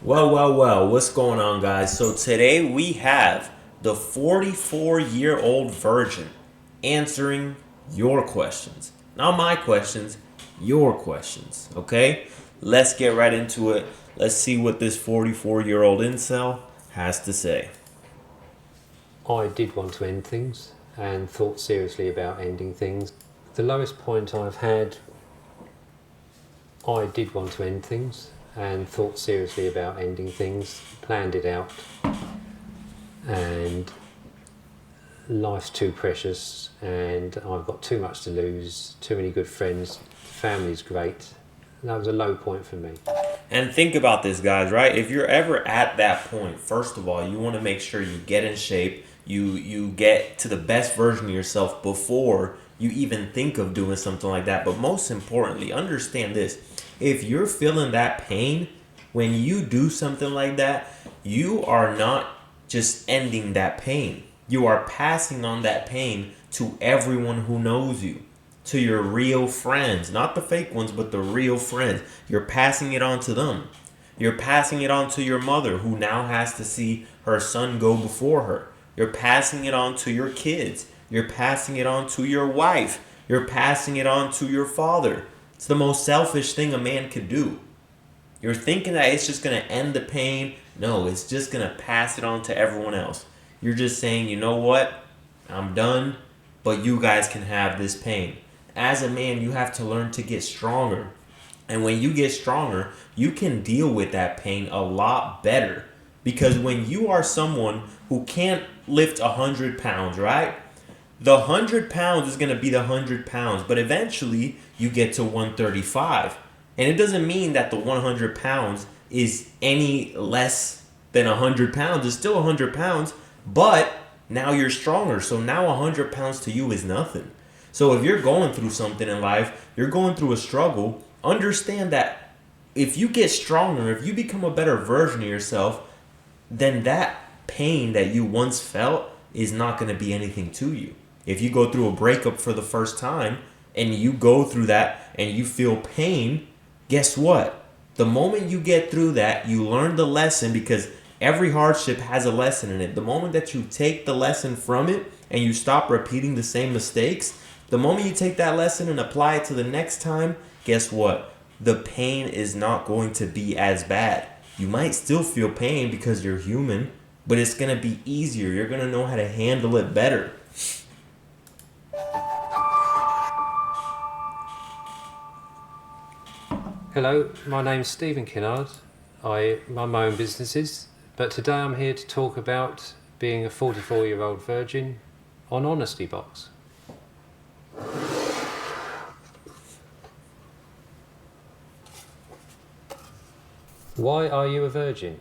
Well, what's going on, guys? So today we have the 44-year-old virgin answering your questions. Not my questions, your questions, okay? Let's get right into it. Let's see what this 44-year-old incel has to say. I did want to end things and thought seriously about ending things. The lowest point I've had, I did want to end things and thought seriously about ending things, planned it out, and life's too precious and I've got too much to lose, too many good friends, family's great. That was a low point for me. And think about this, guys, right? If you're ever at that point, first of all, you want to make sure you get in shape, you get to the best version of yourself before you even think of doing something like that. But most importantly, understand this. If you're feeling that pain, when you do something like that, you are not just ending that pain. You are passing on that pain to everyone who knows you, to your real friends, not the fake ones, but the real friends. You're passing it on to them. You're passing it on to your mother, who now has to see her son go before her. You're passing it on to your kids. You're passing it on to your wife. You're passing it on to your father. It's the most selfish thing a man could do. You're thinking that it's just going to end the pain. No, it's just going to pass it on to everyone else. You're just saying, you know what? I'm done, but you guys can have this pain. As a man, you have to learn to get stronger. And when you get stronger, you can deal with that pain a lot better. Because when you are someone who can't lift 100 pounds, right? The 100 pounds is going to be the 100 pounds, but eventually you get to 135. And it doesn't mean that the 100 pounds is any less than 100 pounds. It's still 100 pounds, but now you're stronger. So now 100 pounds to you is nothing. So if you're going through something in life, you're going through a struggle, understand that if you get stronger, if you become a better version of yourself, then that pain that you once felt is not going to be anything to you. If you go through a breakup for the first time and you go through that and you feel pain, guess what? The moment you get through that, you learn the lesson, because every hardship has a lesson in it. The moment that you take the lesson from it and you stop repeating the same mistakes, the moment you take that lesson and apply it to the next time, guess what? The pain is not going to be as bad. You might still feel pain because you're human, but it's going to be easier. You're going to know how to handle it better. Hello, my name's Stephen Kinnard. I run my own businesses, but today I'm here to talk about being a 44-year-old virgin on Honesty Box. Why are you a virgin?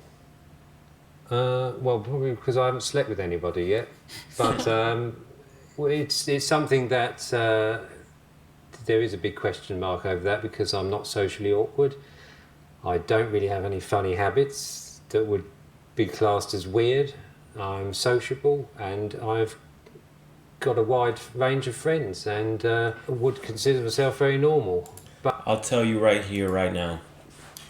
Well, probably because I haven't slept with anybody yet, but it's something that there is a big question mark over that, because I'm not socially awkward. I don't really have any funny habits that would be classed as weird. I'm sociable and I've got a wide range of friends and would consider myself very normal. But I'll tell you right here, right now.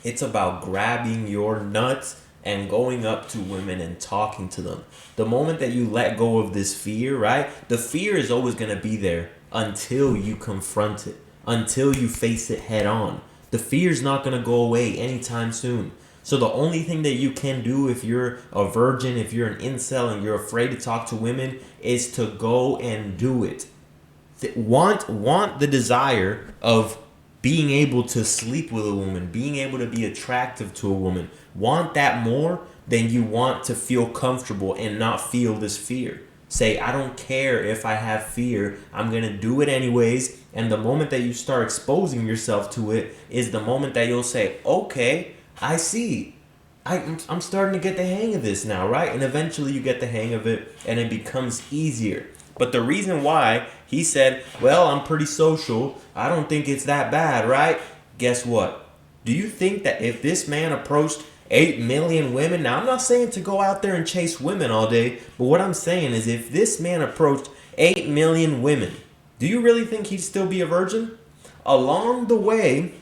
It's about grabbing your nuts and going up to women and talking to them. The moment that you let go of this fear, right? The fear is always going to be there until you confront it, until you face it head on. The fear is not going to go away anytime soon. So the only thing that you can do if you're a virgin, if you're an incel and you're afraid to talk to women, is to go and do it. Want the desire of being able to sleep with a woman, being able to be attractive to a woman. Want that more than you want to feel comfortable and not feel this fear. Say, I don't care if I have fear, I'm going to do it anyways. And the moment that you start exposing yourself to it is the moment that you'll say, okay, I see. I'm starting to get the hang of this now, right? And eventually you get the hang of it and it becomes easier. But the reason why he said, well, I'm pretty social, I don't think it's that bad, right? Guess what? Do you think that if this man approached 8 million women, now I'm not saying to go out there and chase women all day, but what I'm saying is if this man approached 8 million women, do you really think he'd still be a virgin? Along the way,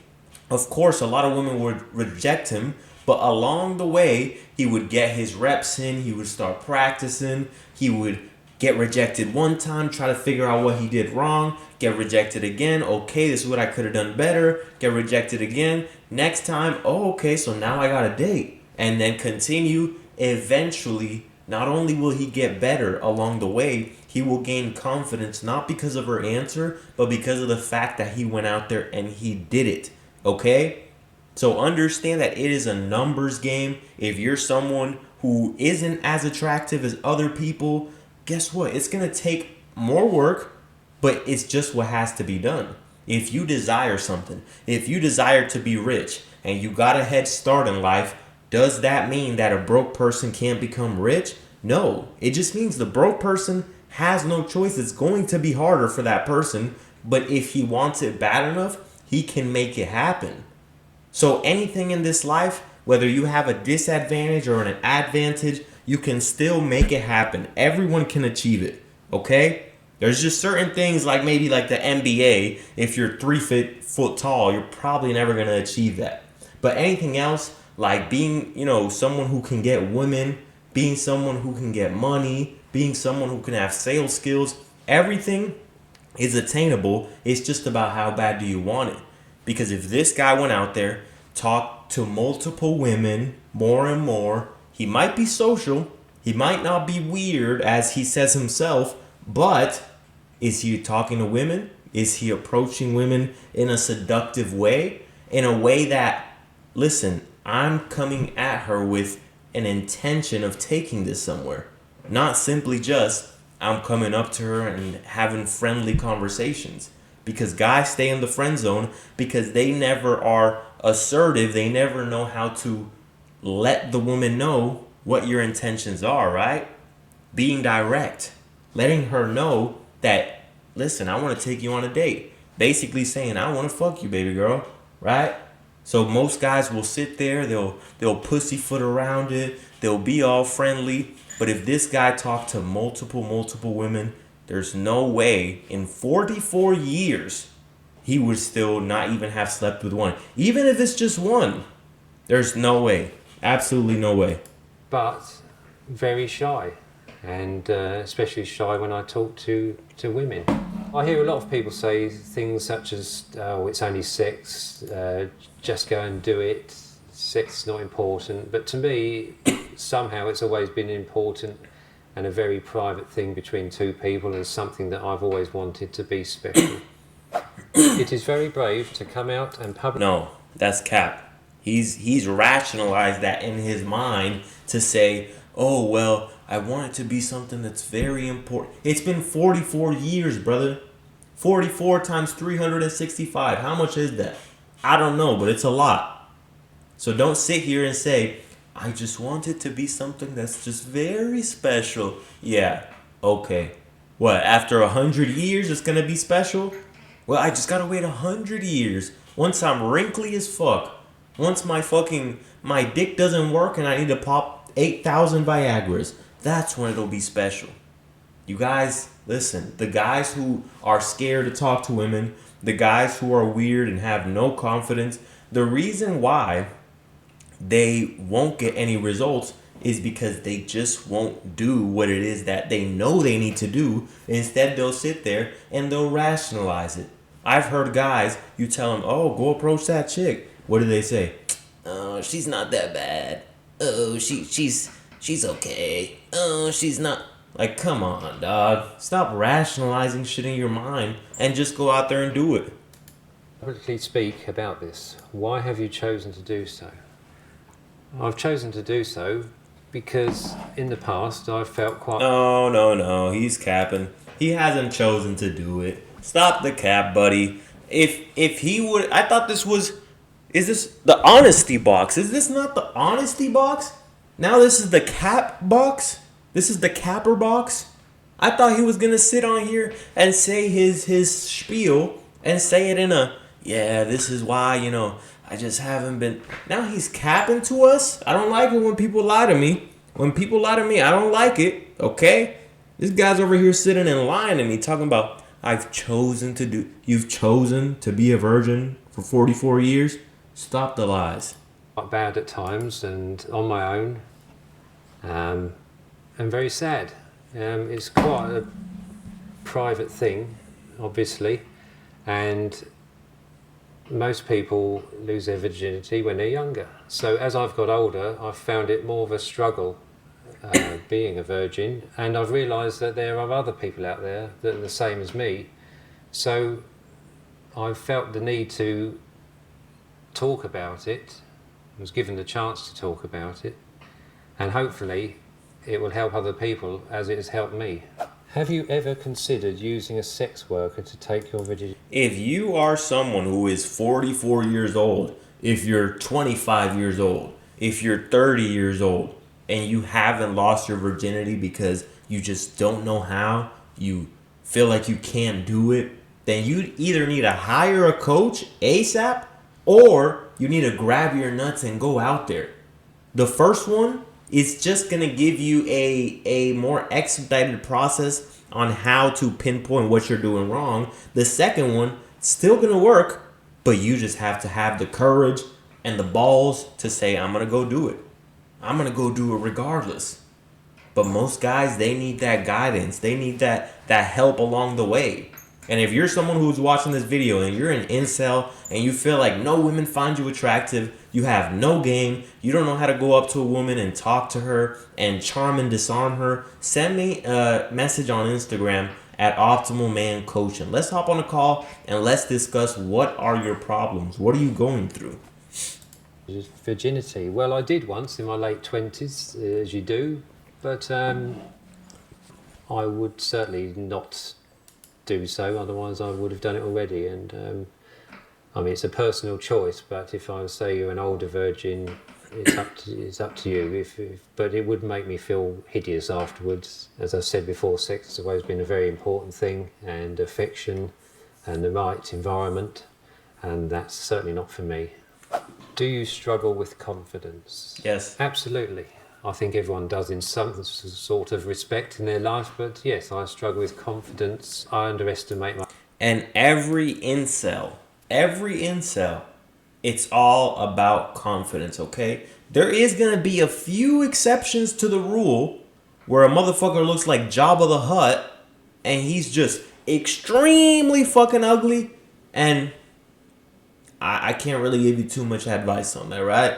of course, a lot of women would reject him, But along the way, he would get his reps in, he would start practicing, he would get rejected one time, try to figure out what he did wrong, get rejected again, okay, this is what I could have done better, get rejected again, next time, oh, okay, so now I got a date. And then continue. Eventually, not only will he get better along the way, he will gain confidence, not because of her answer, but because of the fact that he went out there and he did it. Okay? So understand that it is a numbers game. If you're someone who isn't as attractive as other people, guess what? It's going to take more work, but it's just what has to be done. If you desire something, if you desire to be rich and you got a head start in life, does that mean that a broke person can't become rich? No. It just means the broke person has no choice. It's going to be harder for that person, but if he wants it bad enough, he can make it happen. So anything in this life, whether you have a disadvantage or an advantage, you can still make it happen. Everyone can achieve it, okay? There's just certain things like maybe like the NBA. If you're 3 foot tall, you're probably never going to achieve that. But anything else, like being, someone who can get women, being someone who can get money, being someone who can have sales skills, everything is attainable. It's just about how bad do you want it. Because if this guy went out there, talked to multiple women more and more, he might be social, he might not be weird as he says himself, but is he talking to women? Is he approaching women in a seductive way? In a way that, listen, I'm coming at her with an intention of taking this somewhere. Not simply just, I'm coming up to her and having friendly conversations. Because guys stay in the friend zone because they never are assertive. They never know how to let the woman know what your intentions are, right? Being direct. Letting her know that, listen, I want to take you on a date. Basically saying, I want to fuck you, baby girl, right? So most guys will sit there, they'll pussyfoot around it, they'll be all friendly. But if this guy talked to multiple women, there's no way in 44 years he would still not even have slept with one. Even if it's just one, there's no way. Absolutely no way. But very shy, and especially shy when I talk to women. I hear a lot of people say things such as, oh, it's only sex, just go and do it, sex is not important. But to me, somehow it's always been important and a very private thing between two people, and something that I've always wanted to be special. It is very brave to come out and publicly... No, that's cap. He's rationalized that in his mind to say, oh, well, I want it to be something that's very important. It's been 44 years, brother. 44 times 365. How much is that? I don't know, but it's a lot. So don't sit here and say, I just want it to be something that's just very special. Yeah, okay. What, after 100 years it's gonna be special? Well, I just gotta wait 100 years. Once I'm wrinkly as fuck. Once my dick doesn't work and I need to pop 8,000 Viagras. That's when it'll be special. You guys, listen. The guys who are scared to talk to women, the guys who are weird and have no confidence, the reason why they won't get any results is because they just won't do what it is that they know they need to do. Instead, they'll sit there and they'll rationalize it. I've heard guys, you tell them, oh, go approach that chick. What do they say? Oh, she's not that bad. Oh, she's okay. Oh, she's not. Like, come on, dog. Stop rationalizing shit in your mind and just go out there and do it. Publicly speak about this. Why have you chosen to do so? I've chosen to do so because in the past I've felt quite... No, he's capping. He hasn't chosen to do it. Stop the cap, buddy. If he would... I thought this was... Is this the honesty box? Is this not the honesty box? Now this is the cap box? This is the capper box? I thought he was going to sit on here and say his spiel and say it in a... Yeah, this is why, I just haven't been... Now he's capping to us? I don't like it when people lie to me. When people lie to me, I don't like it, okay? This guy's over here sitting and lying to me, talking about, I've chosen to do... You've chosen to be a virgin for 44 years? Stop the lies. quite bad at times and on my own, and very sad. It's quite a private thing, obviously, and most people lose their virginity when they're younger. So as I've got older, I've found it more of a struggle being a virgin, and I've realised that there are other people out there that are the same as me. So I've felt the need to talk about it. I was given the chance to talk about it, and hopefully it will help other people as it has helped me. Have you ever considered using a sex worker to take your virginity? If you are someone who is 44 years old, if you're 25 years old, if you're 30 years old, and you haven't lost your virginity because you just don't know how, you feel like you can't do it, then you either need to hire a coach ASAP or you need to grab your nuts and go out there. The first one is just going to give you a more expedited process on how to pinpoint what you're doing wrong. The second one, still going to work, but you just have to have the courage and the balls to say, I'm going to go do it. I'm going to go do it regardless. But most guys, they need that guidance. They need that help along the way. And if you're someone who's watching this video and you're an incel and you feel like no women find you attractive, you have no game, you don't know how to go up to a woman and talk to her and charm and disarm her, send me a message on Instagram at Optimal Man Coaching. Let's hop on a call and let's discuss what are your problems. What are you going through? Virginity. Well, I did once in my late 20s, as you do, but I would certainly not do so, otherwise I would have done it already. And I mean, it's a personal choice, but if I say you're an older virgin, it's up to you. But it would make me feel hideous afterwards. As I've said before, sex has always been a very important thing, and affection and the right environment, and that's certainly not for me. Do you struggle with confidence? Yes. Absolutely. I think everyone does in some sort of respect in their life, but yes, I struggle with confidence. I underestimate my... And every incel, it's all about confidence, okay? There is going to be a few exceptions to the rule where a motherfucker looks like Jabba the Hutt and he's just extremely fucking ugly, and I can't really give you too much advice on that, right?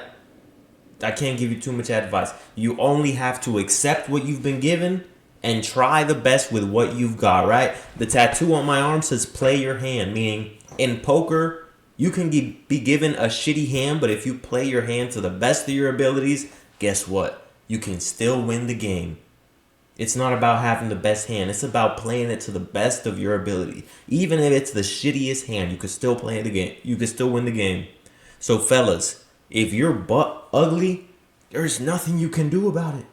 I can't give you too much advice. You only have to accept what you've been given and try the best with what you've got, right? The tattoo on my arm says play your hand, meaning in poker, you can be given a shitty hand, but if you play your hand to the best of your abilities, guess what? You can still win the game. It's not about having the best hand. It's about playing it to the best of your ability. Even if it's the shittiest hand, you can still play the game. You can still win the game. So fellas, if you're butt ugly, there's nothing you can do about it.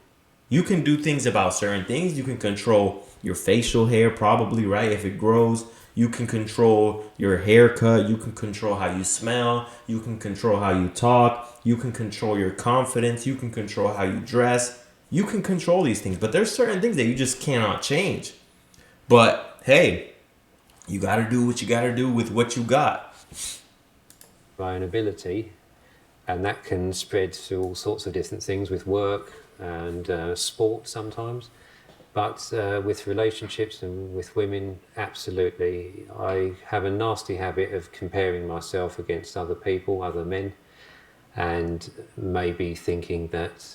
You can do things about certain things. You can control your facial hair, probably, right? If it grows, you can control your haircut. You can control how you smell. You can control how you talk. You can control your confidence. You can control how you dress. You can control these things, but there's certain things that you just cannot change. But hey, you got to do what you got to do with what you got. My own ability, and that can spread to all sorts of different things with work and sport sometimes. But with relationships and with women, absolutely. I have a nasty habit of comparing myself against other people, other men, and maybe thinking that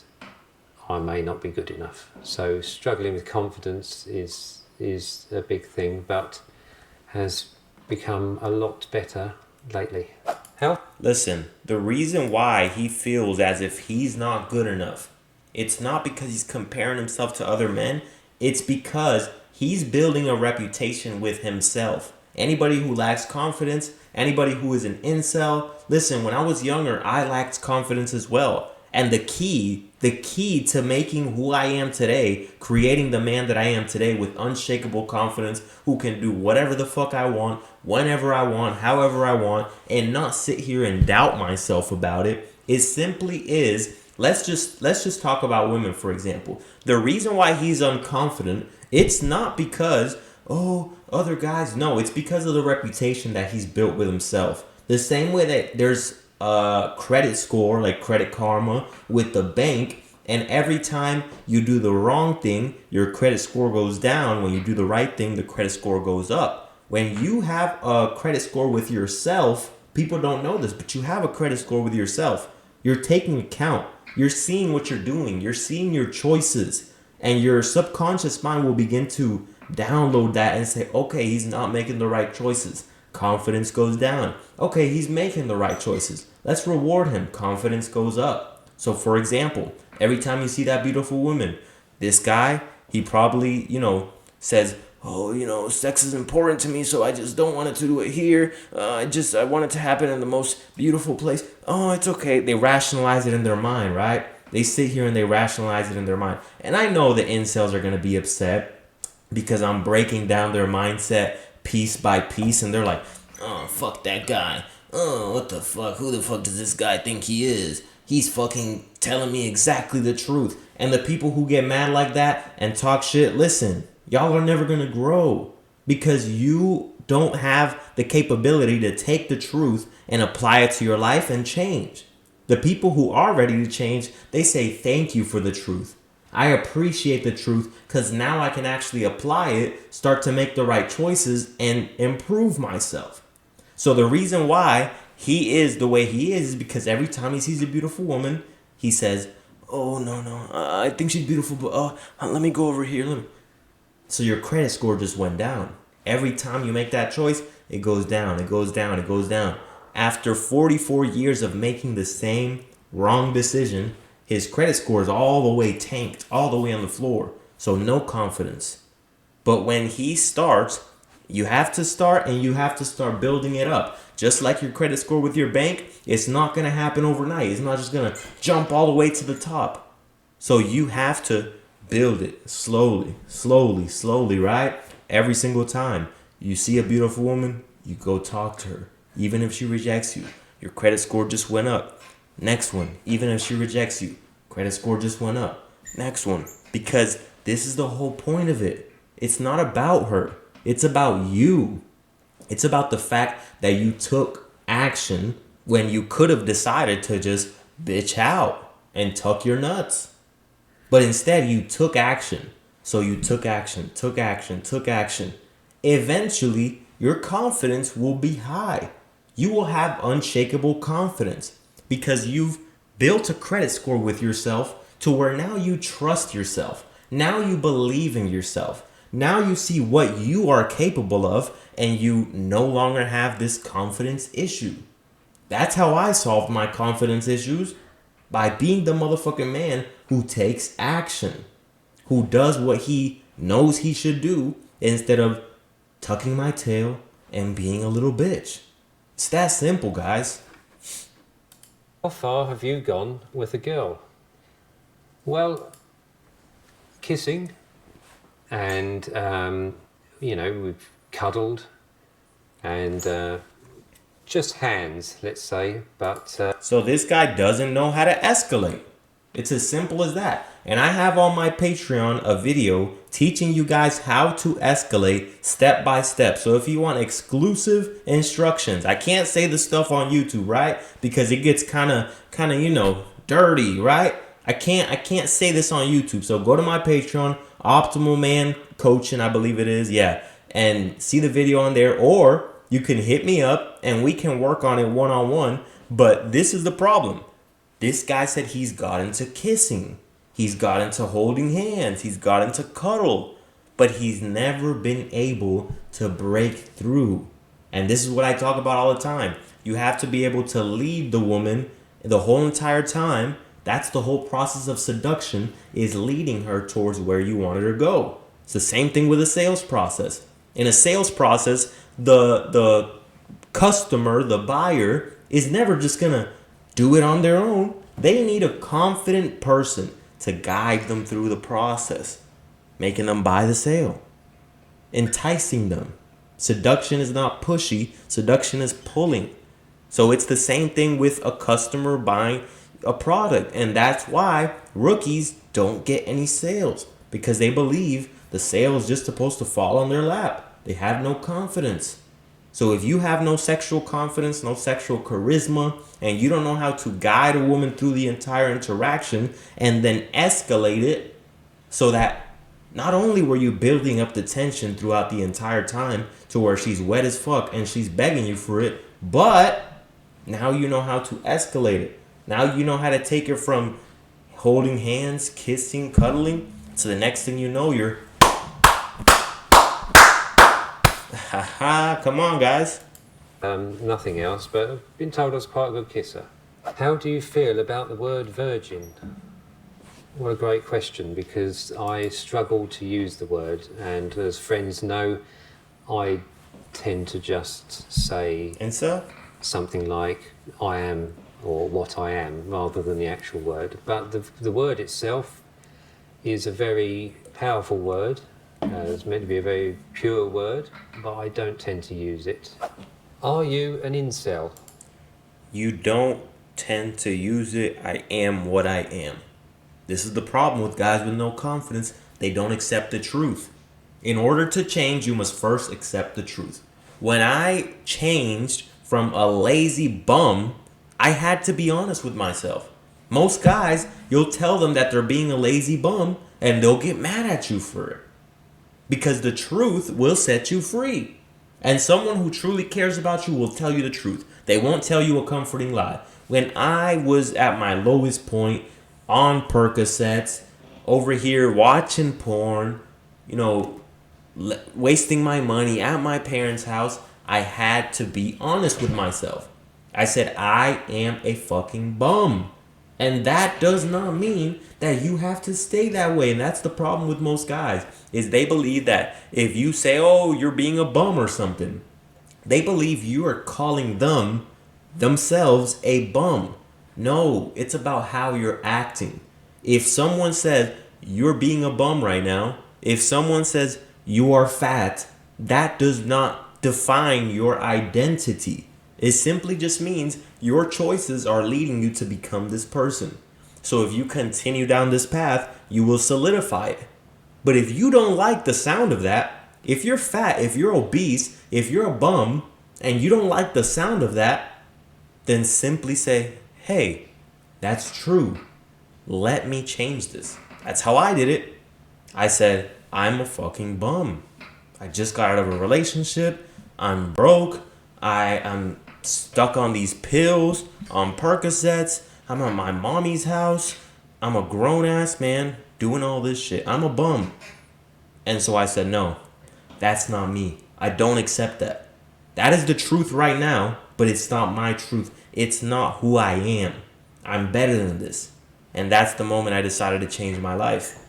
I may not be good enough. So struggling with confidence is a big thing, but has become a lot better lately. How? Listen, the reason why he feels as if he's not good enough, it's not because he's comparing himself to other men. It's because he's building a reputation with himself. Anybody who lacks confidence, anybody who is an incel, listen, when I was younger, I lacked confidence as well. And the key to making who I am today, creating the man that I am today with unshakable confidence, who can do whatever the fuck I want, whenever I want, however I want, and not sit here and doubt myself about it, let's just talk about women, for example. The reason why he's unconfident, it's not because, other guys, no, it's because of the reputation that he's built with himself. The same way that there's credit score, like Credit Karma, with the bank. And every time you do the wrong thing, your credit score goes down. When you do the right thing, the credit score goes up. When you have a credit score with yourself, people don't know this, but you have a credit score with yourself. You're taking account. You're seeing what you're doing. You're seeing your choices. And your subconscious mind will begin to download that and say, okay, he's not making the right choices. Confidence goes down. Okay, he's making the right choices. Let's reward him. Confidence goes up. So, for example, every time you see that beautiful woman, this guy, he probably, says, oh, sex is important to me, so I just don't want it to do it here. I want it to happen in the most beautiful place. Oh, it's okay. They rationalize it in their mind, right? They sit here and they rationalize it in their mind. And I know the incels are going to be upset because I'm breaking down their mindset piece by piece, and they're like, oh, fuck that guy. Oh, what the fuck? Who the fuck does this guy think he is? He's fucking telling me exactly the truth. And the people who get mad like that and talk shit, listen, y'all are never gonna grow because you don't have the capability to take the truth and apply it to your life and change. The people who are ready to change, they say thank you for the truth. I appreciate the truth because now I can actually apply it, start to make the right choices, and improve myself. So the reason why he is the way he is because every time he sees a beautiful woman, he says, oh, no, I think she's beautiful, but let me go over here. So your credit score just went down. Every time you make that choice, it goes down, it goes down, it goes down. After 44 years of making the same wrong decision, his credit score is all the way tanked, all the way on the floor. So no confidence. But when he starts, you have to start and you have to start building it up. Just like your credit score with your bank, it's not going to happen overnight. It's not just going to jump all the way to the top. So you have to build it slowly, slowly, slowly, right? Every single time you see a beautiful woman, you go talk to her. Even if she rejects you, your credit score just went up. Next one, even if she rejects you, credit score just went up. Next one, because this is the whole point of it. It's not about her. It's about you. It's about the fact that you took action when you could have decided to just bitch out and tuck your nuts. But instead, you took action. So you took action, took action, took action. Eventually, your confidence will be high. You will have unshakable confidence because you've built a credit score with yourself to where now you trust yourself. Now you believe in yourself. Now you see what you are capable of and you no longer have this confidence issue. That's how I solved my confidence issues, by being the motherfucking man who takes action, who does what he knows he should do instead of tucking my tail and being a little bitch. It's that simple, guys. How far have you gone with a girl? Well, kissing, and we've cuddled, and just hands, let's say. But So this guy doesn't know how to escalate. It's as simple as that. And I have on my Patreon a video teaching you guys how to escalate step by step. So if you want exclusive instructions, I can't say the stuff on YouTube, right? Because it gets kind of dirty, right? I can't say this on YouTube. So go to my Patreon, Optimal Man Coaching, I believe it is. Yeah. And see the video on there, or you can hit me up and we can work on it one-on-one. But this is the problem. This guy said he's got into kissing. He's got into holding hands. He's got into cuddle. But he's never been able to break through. And this is what I talk about all the time. You have to be able to lead the woman the whole entire time. That's the whole process of seduction, is leading her towards where you want her to go. It's the same thing with a sales process. In a sales process, the customer, the buyer, is never just going to do it on their own. They need a confident person to guide them through the process, making them buy the sale, enticing them. Seduction is not pushy. Seduction is pulling. So it's the same thing with a customer buying a product. And that's why rookies don't get any sales, because they believe the sale is just supposed to fall on their lap. They have no confidence. So if you have no sexual confidence, no sexual charisma, and you don't know how to guide a woman through the entire interaction and then escalate it so that not only were you building up the tension throughout the entire time to where she's wet as fuck and she's begging you for it, but now you know how to escalate it. Now you know how to take it from holding hands, kissing, cuddling, to the next thing you know, you're haha, come on, guys. Nothing else, but I've been told I was quite a good kisser. How do you feel about the word virgin? What a great question, because I struggle to use the word, and as friends know, I tend to just say Incel? something like I am or what I am rather than the actual word. But the word itself is a very powerful word. It's meant to be a very pure word, but I don't tend to use it. Are you an incel? You don't tend to use it. I am what I am. This is the problem with guys with no confidence. They don't accept the truth. In order to change, you must first accept the truth. When I changed from a lazy bum, I had to be honest with myself. Most guys, you'll tell them that they're being a lazy bum and they'll get mad at you for it. Because the truth will set you free. And someone who truly cares about you will tell you the truth. They won't tell you a comforting lie. When I was at my lowest point, on Percocets, over here watching porn, wasting my money at my parents' house, I had to be honest with myself. I said, I am a fucking bum. And that does not mean that you have to stay that way. And that's the problem with most guys, is they believe that if you say, oh, you're being a bum or something, they believe you are calling themselves a bum. No, it's about how you're acting. If someone says you're being a bum right now, if someone says you are fat, that does not define your identity. It simply just means your choices are leading you to become this person. So if you continue down this path, you will solidify it. But if you don't like the sound of that, if you're fat, if you're obese, if you're a bum, and you don't like the sound of that, then simply say, hey, that's true. Let me change this. That's how I did it. I said, I'm a fucking bum. I just got out of a relationship. I'm broke. I'm stuck on these pills, on Percocets. I'm at my mommy's house. I'm a grown-ass man doing all this shit. I'm a bum. And so I said, no, that's not me. I don't accept that. That is the truth right now, but it's not my truth. It's not who I am. I'm better than this. And that's the moment I decided to change my life.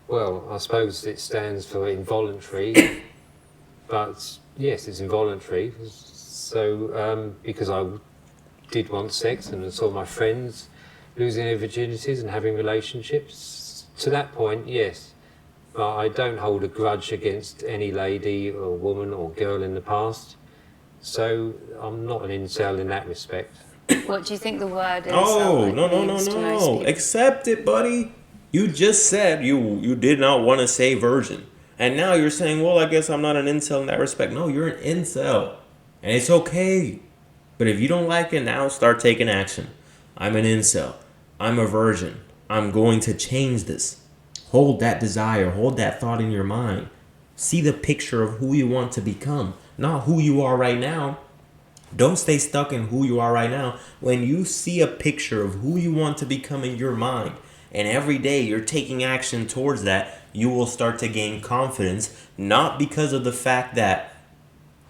Well, I suppose it stands for involuntary, but yes, it's involuntary. So, because I did want sex and saw my friends losing their virginities and having relationships, to that point, yes. But I don't hold a grudge against any lady or woman or girl in the past. So I'm not an incel in that respect. What do you think the word is? Oh, no. Accept it, buddy. You just said you did not want to say virgin. And now you're saying, well, I guess I'm not an incel in that respect. No, you're an incel. And it's okay. But if you don't like it now, start taking action. I'm an incel. I'm a virgin. I'm going to change this. Hold that desire. Hold that thought in your mind. See the picture of who you want to become, not who you are right now. Don't stay stuck in who you are right now. When you see a picture of who you want to become in your mind, and every day you're taking action towards that, you will start to gain confidence, not because of the fact that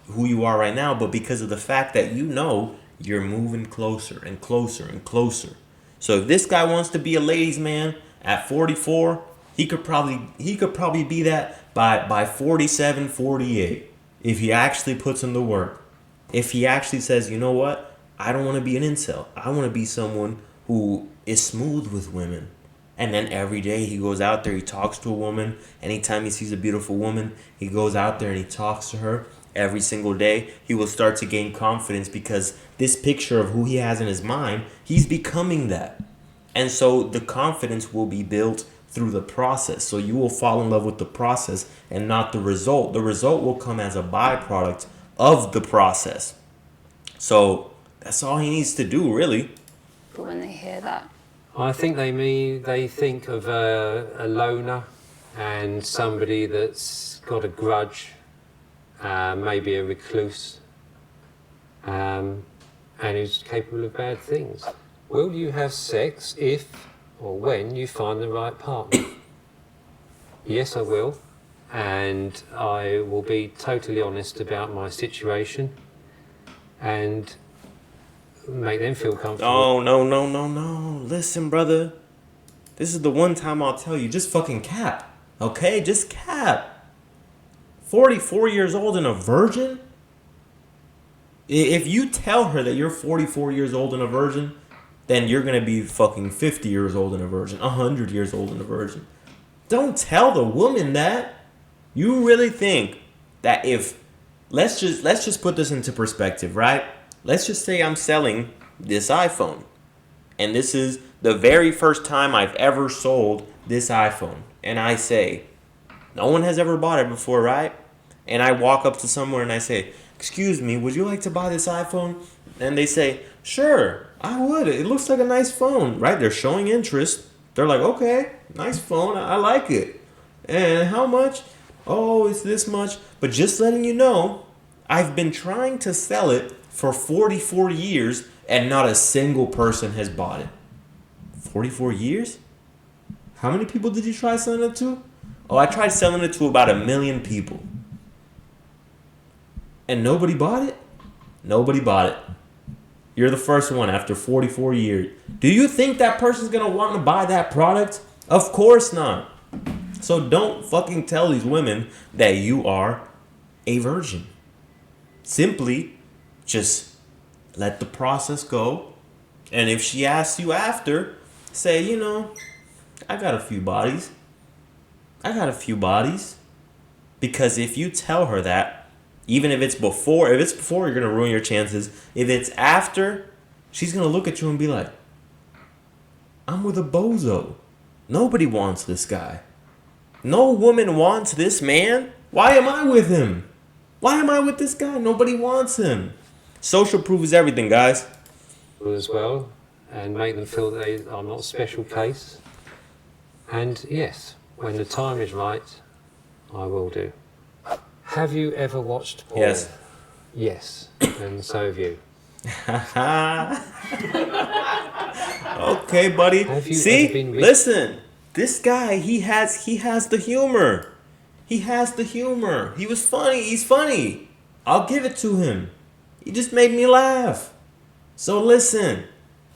who you are right now, but because of the fact that you know you're moving closer and closer and closer. So if this guy wants to be a ladies' man at 44, he could probably be that by 47, 48, if he actually puts in the work. If he actually says, you know what, I don't want to be an incel. I want to be someone who is smooth with women. And then every day he goes out there, he talks to a woman. Anytime he sees a beautiful woman, he goes out there and he talks to her. Every single day, he will start to gain confidence because this picture of who he has in his mind, he's becoming that. And so the confidence will be built through the process. So you will fall in love with the process and not the result. The result will come as a byproduct of the process. So that's all he needs to do, really. But when they hear that, I think they think of a loner and somebody that's got a grudge, maybe a recluse, and who's capable of bad things. Will you have sex if or when you find the right partner? Yes, I will, and I will be totally honest about my situation and make them feel comfortable. Oh, no. Listen, brother. This is the one time I'll tell you, just fucking cap. Okay? Just cap. 44 years old and a virgin? If you tell her that you're 44 years old and a virgin, then you're going to be fucking 50 years old and a virgin, 100 years old and a virgin. Don't tell the woman that. You really think that if let's just put this into perspective, right? Let's just say I'm selling this iPhone. And this is the very first time I've ever sold this iPhone. And I say, no one has ever bought it before, right? And I walk up to someone and I say, excuse me, would you like to buy this iPhone? And they say, sure, I would. It looks like a nice phone, right? They're showing interest. They're like, okay, nice phone. I like it. And how much? Oh, it's this much. But just letting you know, I've been trying to sell it for 44 years and not a single person has bought it. 44 years? How many people did you try selling it to? Oh, I tried selling it to about 1 million people. And nobody bought it? Nobody bought it. You're the first one after 44 years. Do you think that person's going to want to buy that product? Of course not. So don't fucking tell these women that you are a virgin. Simply just let the process go. And if she asks you after, say, you know, I got a few bodies. Because if you tell her that, even if it's before, you're going to ruin your chances. If it's after, she's going to look at you and be like, I'm with a bozo. Nobody wants this guy. No woman wants this man. Why am I with him? Why am I with this guy? Nobody wants him. Social proof is everything, guys. As well, and make them feel they are not a special case. And yes, when the time is right, I will do. Have you ever watched porn? Yes. Yes, and so have you. Okay, buddy. Have you See, ever been listen. This guy, he has the humor. He has the humor. He was funny. He's funny. I'll give it to him. He just made me laugh. So listen,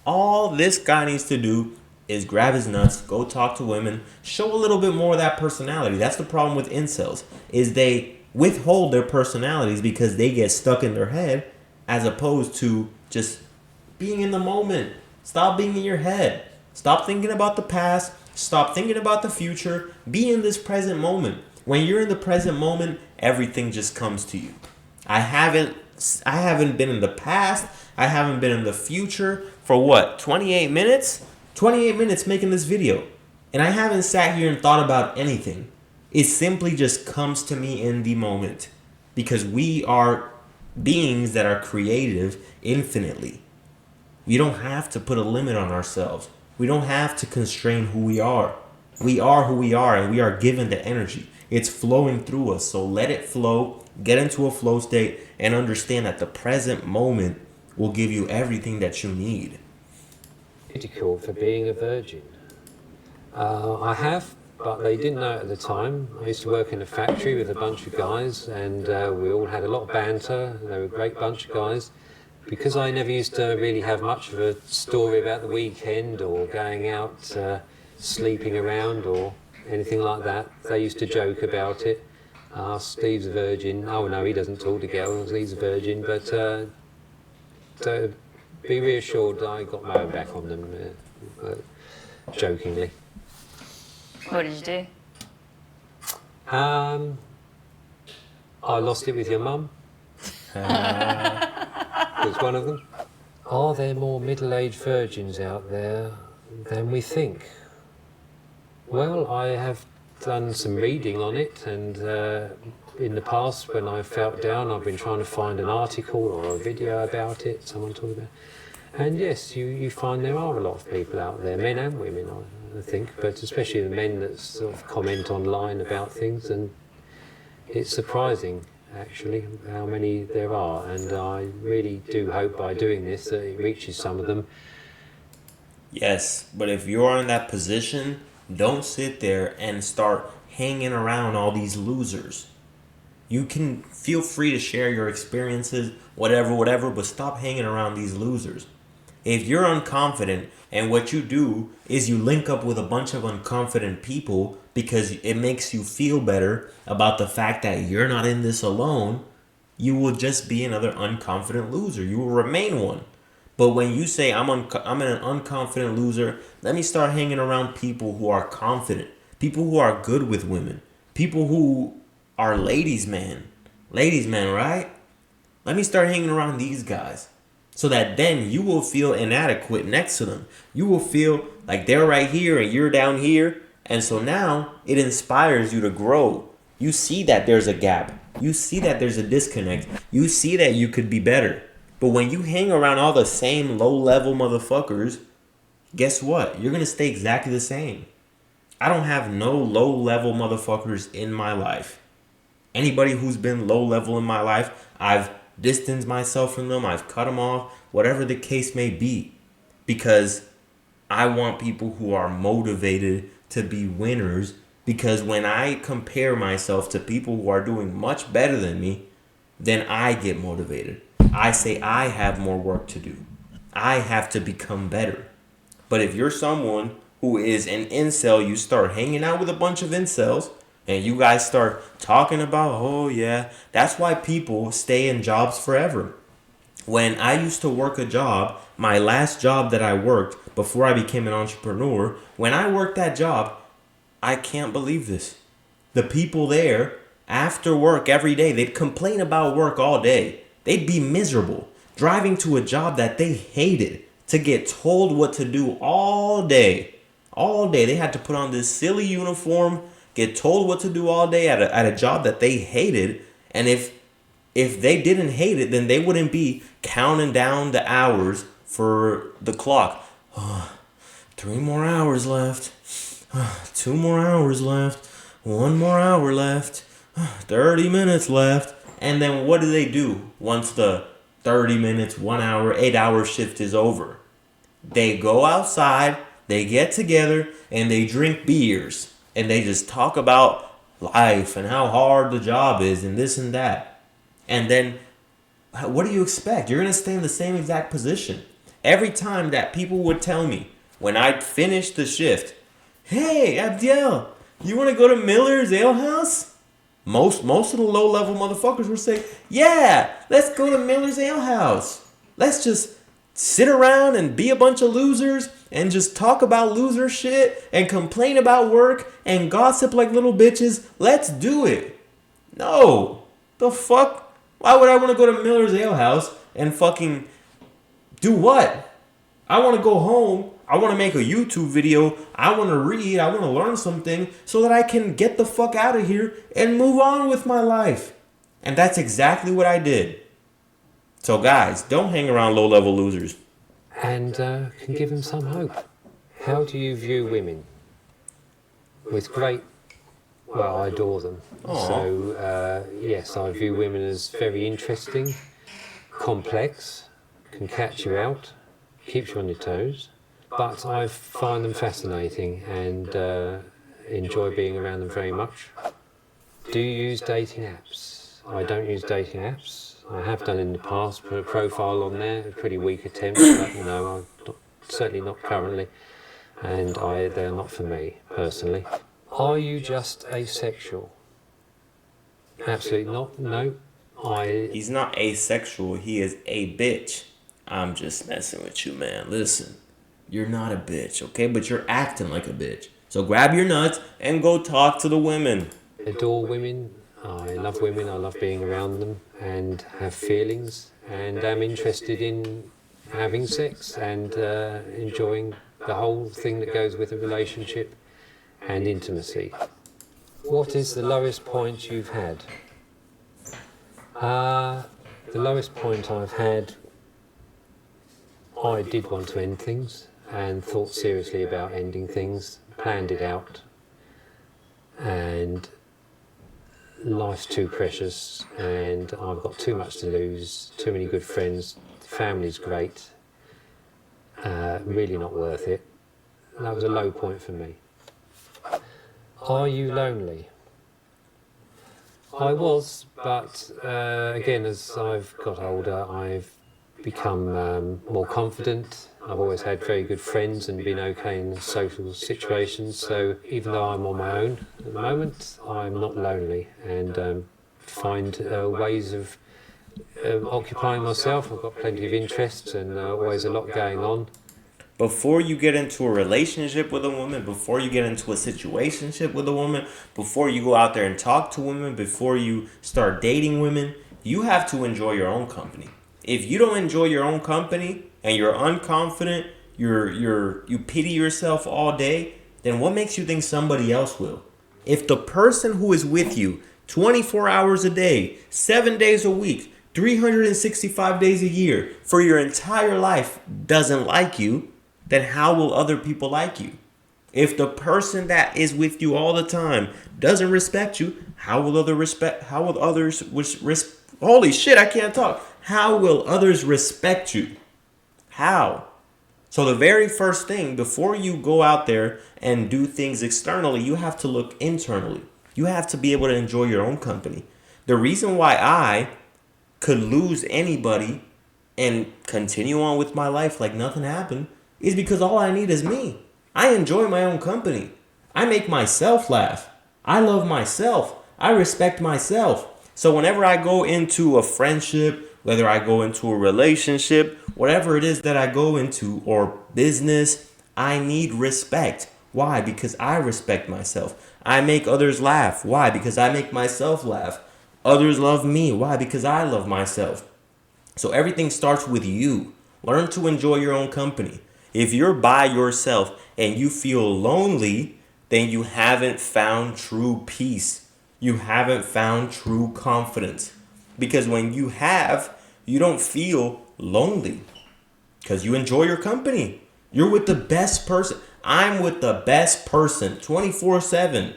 all this guy needs to do is grab his nuts, go talk to women, show a little bit more of that personality. That's the problem with incels, is they withhold their personalities because they get stuck in their head as opposed to just being in the moment. Stop being in your head. Stop thinking about the past. Stop thinking about the future. Be in this present moment. When you're in the present moment, everything just comes to you. I haven't been in the past. I haven't been in the future for what? 28 minutes? 28 minutes making this video. And I haven't sat here and thought about anything. It simply just comes to me in the moment. Because we are beings that are creative infinitely. We don't have to put a limit on ourselves. We don't have to constrain who we are. We are who we are, and we are given the energy. It's flowing through us. So let it flow. Get into a flow state and understand that the present moment will give you everything that you need. Ridiculed for being a virgin. I have, but they didn't know it at the time. I used to work in a factory with a bunch of guys, and we all had a lot of banter. They were a great bunch of guys. Because I never used to really have much of a story about the weekend or going out sleeping around or anything like that, they used to joke about it. Steve's a virgin. Oh no, he doesn't talk to girls, he's a virgin. But to be reassured, I got my own back on them, jokingly. What did you do? I lost it with your mum. Was one of them. Are there more middle-aged virgins out there than we think? Well, I have done some reading on it, and in the past, when I felt down, I've been trying to find an article or a video about it, someone talking about it. And yes, you find there are a lot of people out there, men and women, I think, but especially the men that sort of comment online about things, and it's surprising, actually, how many there are, and I really do hope by doing this that it reaches some of them. Yes, but if you're in that position, don't sit there and start hanging around all these losers. You can feel free to share your experiences, whatever, but stop hanging around these losers. If you're unconfident and what you do is you link up with a bunch of unconfident people because it makes you feel better about the fact that you're not in this alone, you will just be another unconfident loser. You will remain one. But when you say I'm an unconfident loser, let me start hanging around people who are confident, people who are good with women, people who are ladies man, right? Let me start hanging around these guys so that then you will feel inadequate next to them. You will feel like they're right here and you're down here. And so now it inspires you to grow. You see that there's a gap. You see that there's a disconnect. You see that you could be better. But when you hang around all the same low-level motherfuckers, guess what? You're going to stay exactly the same. I don't have no low-level motherfuckers in my life. Anybody who's been low-level in my life, I've distanced myself from them. I've cut them off, whatever the case may be. Because I want people who are motivated to be winners. Because when I compare myself to people who are doing much better than me, then I get motivated. I say I have more work to do. I have to become better. But if you're someone who is an incel, you start hanging out with a bunch of incels, and you guys start talking about, oh yeah, that's why people stay in jobs forever. When I used to work a job, my last job that I worked before I became an entrepreneur, when I worked that job, I can't believe this. The people there, after work every day, they'd complain about work all day. They'd be miserable, driving to a job that they hated, to get told what to do all day. All day. They had to put on this silly uniform, get told what to do all day at a job that they hated. And if they didn't hate it, then they wouldn't be counting down the hours for the clock. 3 more hours left. 2 more hours left. 1 more hour left. 30 minutes left. And then what do? Once the 30 minutes, 1 hour, 8-hour shift is over? They go outside, they get together, and they drink beers. And they just talk about life and how hard the job is and this and that. And then what do you expect? You're going to stay in the same exact position. Every time that people would tell me when I'd finish the shift, hey, Abdiel, you want to go to Miller's Ale House? Most of the low-level motherfuckers would say, yeah, let's go to Miller's Ale House. Let's just sit around and be a bunch of losers and just talk about loser shit and complain about work and gossip like little bitches. Let's do it. No. The fuck? Why would I want to go to Miller's Ale House and fucking do what? I want to go home. I want to make a YouTube video. I want to read. I want to learn something so that I can get the fuck out of here and move on with my life. And that's exactly what I did. So guys, don't hang around low-level losers. And can give them some hope. How do you view women? With great... Well, I adore them. Aww. So, yes, I view women as very interesting, complex, can catch you out, keeps you on your toes. But I find them fascinating and enjoy being around them very much. Do you use dating apps? I don't use dating apps. I have done in the past, put a profile on there, a pretty weak attempt, but I'm certainly not currently. And they're not for me, personally. Are you just asexual? Absolutely not, no. He's not asexual, he is a bitch. I'm just messing with you, man. Listen. You're not a bitch, okay? But you're acting like a bitch. So grab your nuts and go talk to the women. Adore women. I love women. I love being around them and have feelings. And I'm interested in having sex and enjoying the whole thing that goes with a relationship. and intimacy. What is the lowest point you've had? The lowest point I've had, I did want to end things and thought seriously about ending things, planned it out, and life's too precious and I've got too much to lose, too many good friends, family's great, really not worth it. That was a low point for me. Are you lonely? I was, but again, as I've got older, I've become more confident. I've always had very good friends and been okay in social situations, so even though I'm on my own at the moment, I'm not lonely, and find ways of occupying myself. I've got plenty of interests and always a lot going on. Before you get into a relationship with a woman, before you get into a situationship with a woman, before you go out there and talk to women, before you start dating women, you have to enjoy your own company. If you don't enjoy your own company and you're unconfident, you pity yourself all day, then what makes you think somebody else will? If the person who is with you 24 hours a day, 7 days a week, 365 days a year, for your entire life doesn't like you, then how will other people like you? If the person that is with you all the time doesn't respect you, how will others holy shit, I can't talk. How will others respect you? How? So the very first thing, before you go out there and do things externally, you have to look internally. You have to be able to enjoy your own company. The reason why I could lose anybody and continue on with my life like nothing happened is because all I need is me. I enjoy my own company. I make myself laugh. I love myself. I respect myself. So whenever I go into a friendship, whether I go into a relationship, whatever it is that I go into, or business, I need respect. Why? Because I respect myself. I make others laugh. Why? Because I make myself laugh. Others love me. Why? Because I love myself. So everything starts with you. Learn to enjoy your own company. If you're by yourself and you feel lonely, then you haven't found true peace. You haven't found true confidence. Because when you have, you don't feel lonely. Because you enjoy your company. You're with the best person. I'm with the best person 24/7.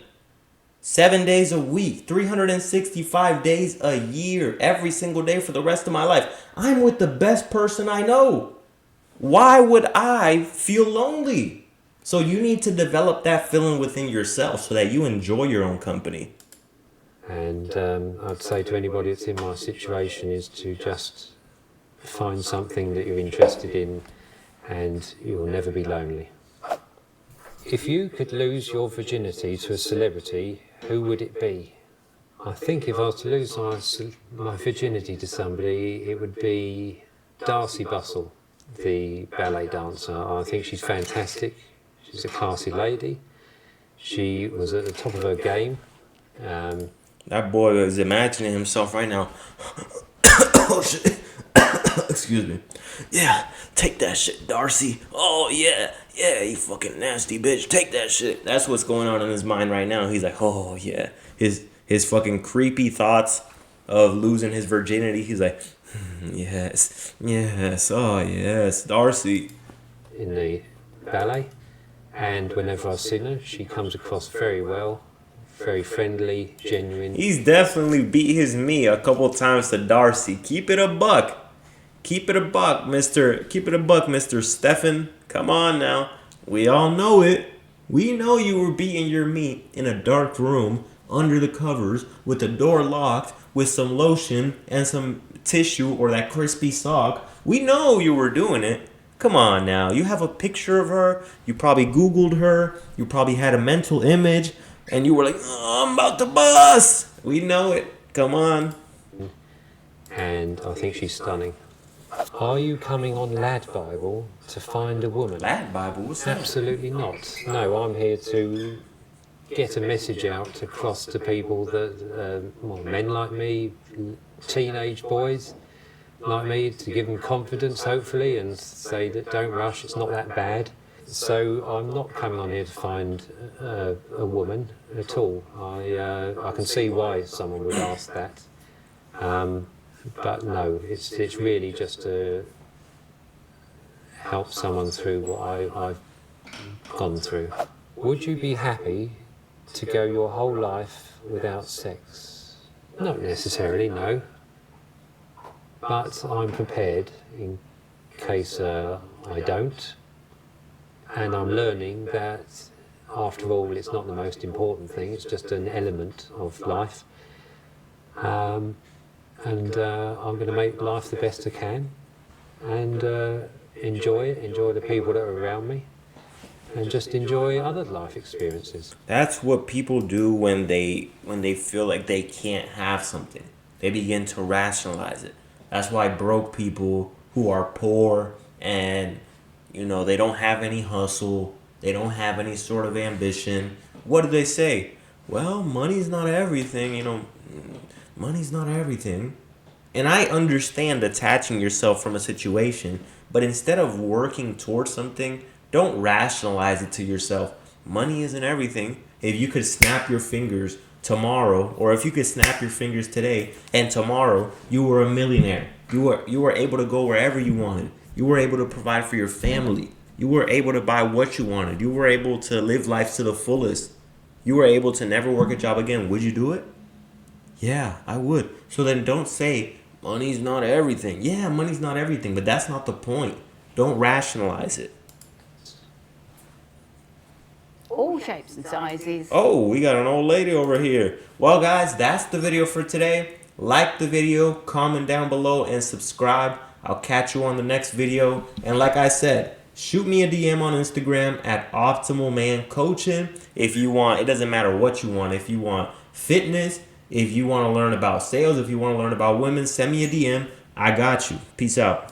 7 days a week, 365 days a year, every single day for the rest of my life. I'm with the best person I know. Why would I feel lonely? So you need to develop that feeling within yourself so that you enjoy your own company. And I'd say to anybody that's in my situation is to just find something that you're interested in and you'll never be lonely. If you could lose your virginity to a celebrity, who would it be? I think if I was to lose my virginity to somebody, it would be Darcy Bustle, the ballet dancer. I think she's fantastic. She's a classy lady. She was at the top of her game. That boy is imagining himself right now. Oh shit. Excuse me. Yeah, take that shit, Darcy. Oh yeah, you fucking nasty bitch. Take that shit. That's what's going on in his mind right now. He's like, oh yeah. His fucking creepy thoughts of losing his virginity. He's like, yes, oh yes, Darcy. In the ballet, and whenever I've seen her, she comes across very well, very friendly, genuine. He's definitely beat his me a couple times to Darcy. Keep it a buck. Keep it a buck, Mr. Stefan. Come on now. We all know it. We know you were beating your meat in a dark room under the covers with the door locked with some lotion and some tissue or that crispy sock. We know you were doing it. Come on now. You have a picture of her. You probably Googled her. You probably had a mental image. And you were like, oh, I'm about to bust. We know it. Come on. And I think she's stunning. Are you coming on Lad Bible to find a woman? Lad Bible? What's that? Absolutely not. No, I'm here to get a message out across to people that, men like me, teenage boys like me, to give them confidence, hopefully, and say that don't rush, it's not that bad. So I'm not coming on here to find a woman at all. I can see why someone would ask that, but no, it's really just to help someone through what I've gone through. Would you be happy to go your whole life without sex? Not necessarily, no. But I'm prepared in case I don't. And I'm learning that, after all, it's not the most important thing, it's just an element of life. And I'm going to make life the best I can and enjoy it, enjoy the people that are around me, and just enjoy other life experiences. That's what people do when they feel like they can't have something. They begin to rationalize it. That's why broke people who are poor and they don't have any hustle, they don't have any sort of ambition. What do they say? Well, money's not everything, money's not everything. And I understand attaching yourself from a situation, but instead of working towards something, don't rationalize it to yourself. Money isn't everything. If you could snap your fingers tomorrow, or if you could snap your fingers today and tomorrow you were a millionaire, you were able to go wherever you wanted. You were able to provide for your family. You were able to buy what you wanted. You were able to live life to the fullest. You were able to never work a job again. Would you do it? Yeah, I would. So then don't say money's not everything. Yeah, money's not everything, but that's not the point. Don't rationalize it. All shapes and sizes. Oh, we got an old lady over here. Well, guys, that's the video for today. Like the video, comment down below, and subscribe. I'll catch you on the next video. And like I said, shoot me a DM on Instagram at Optimal Man Coaching. If you want, it doesn't matter what you want. If you want fitness, if you want to learn about sales, if you want to learn about women, send me a DM. I got you. Peace out.